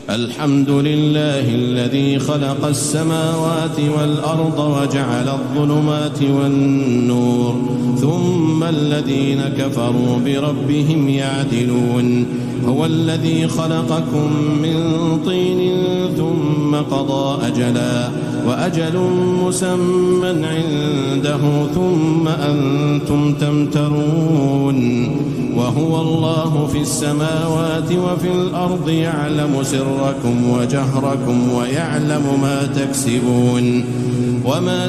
الحمد لله الذي خلق السماوات والأرض وجعل الظلمات والنور ثم الذين كفروا بربهم يعدلون هو الذي خلقكم من طين ثم قضى أجلا وأجل مسمى عنده ثم أنتم تمترون وهو الله في السماوات وفي الأرض يعلم سركم وجهركم ويعلم ما تكسبون وما